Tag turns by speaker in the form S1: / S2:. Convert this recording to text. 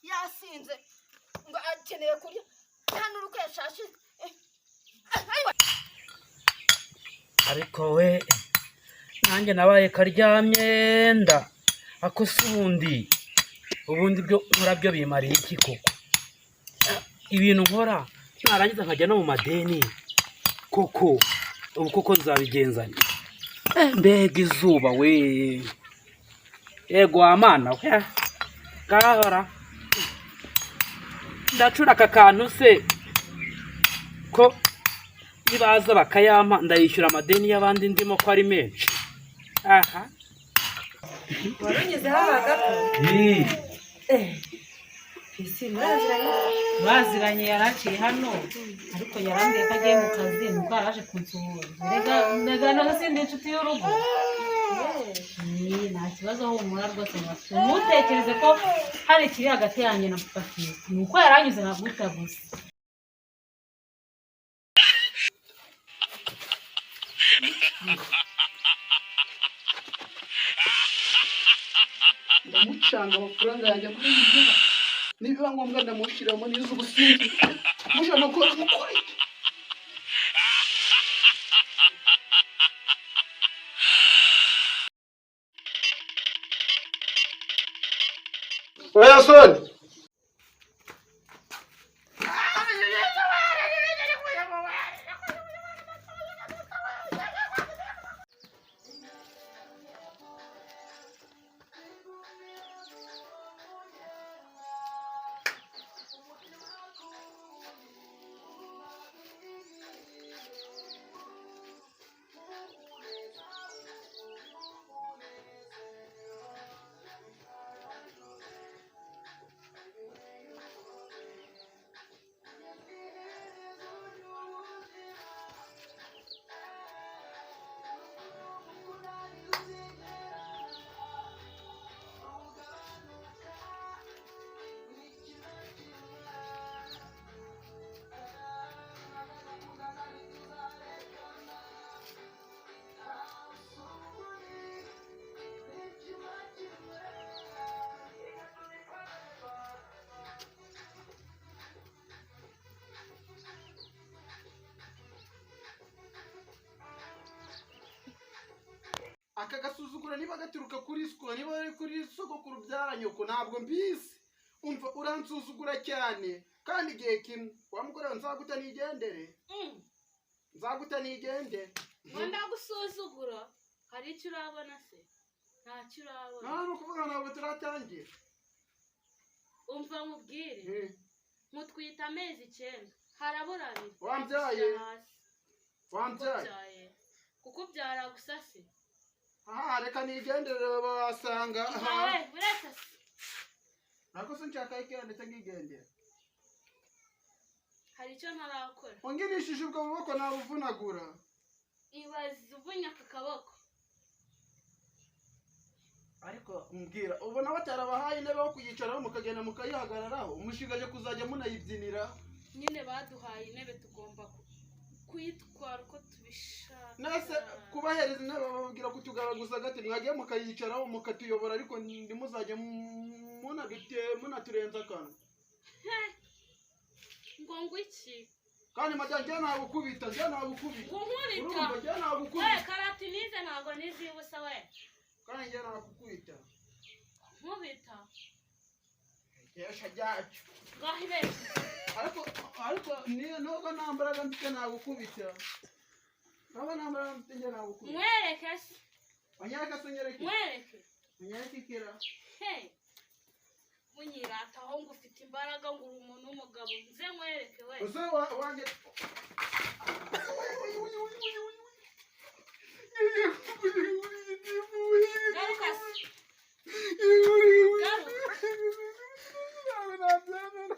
S1: yasinze ngo akeneye kurya hano uruko yashashe
S2: ariko we nanjye nabaye karyamye nda akose ubundi byo nkora byo bimariye iki koko ibintu nkora narangiza nkajya no mu madeni koko ubu koko nzabigenzanya mbega izuba we yego amana we gahora ndacura aka kantu se ko nibaza bakayampa ndayishyura amadeni y'abandi ndimo ko ari menshi aha
S3: warunyize hagato isi baziranye yaraciye hano ariko yarambwiye ko agiye mu kazi nuko yaraje kunsuhuza mbega no sindi inshuti y'urugo nta kibazo humura rwose ntutekereze ko hari ikiri hagati yanjye na papa Fils nuko yaranyuze naguta gusa
S4: ndamucanga amafaranga yanjye muri iyi nibiba ngombwa ndamushyiramo n'izo ubusinzi mushobora gukora mukore oya soni aka gasuzugura niba gaturuka kuri siko niba ari kuri sogokuru byaranyoko ntabwo mbizi umva uransuzugura cyane kandi igihe kimwe wamugore nzaguta nigendere nzaguta nigendere
S5: wenda gusuzugura hari icyo urabona se ntacyo urabona
S4: nta no kuvuga ntabwo turatangira
S5: umva mubwire mutwita amezi 9 harabura abiri
S4: wambyaye
S5: kuko byara gusa se
S4: aha reka nigendere basanga
S5: nawe buretse
S4: nako se nshaka ikendetse ngigendera
S5: hari icyo ntarakora
S4: ungirishije ubwo buboko nabuvunagura
S5: ibaze uvunya ku kaboko
S4: ariko mbwira ubona batarabahaye intebe yo kuyicaraho mukagenda mukayihagararaho umushigaje kuzajya munayibyinira
S5: nyine baduhaye intebe tugomba kuyitwara uko tubishaka
S4: nase kubahereza intebe bababwira kutugaragaza gati mwagiye mukayicaraho mukatuyobora ariko ndimuzajye munaturenza akantu
S5: ngo iki
S4: kandi majya nagukubita urumva njye nagukubita
S5: karati nize ntabwo nizibusa we
S4: kandi njye nagukubita
S5: nkubita
S4: yesha ryacu
S5: gahire
S4: ariko niyo nubwo nambaraga mfite nagukubita nubwo nambaraga mfite njye nagukubita
S5: mwereke se
S4: anyereka se unyereke ikira
S5: munyirata aho ngo ufite imbaraga ngo uri umuntu w'umugabo nze mwereke we
S4: uze wanjye nabyemera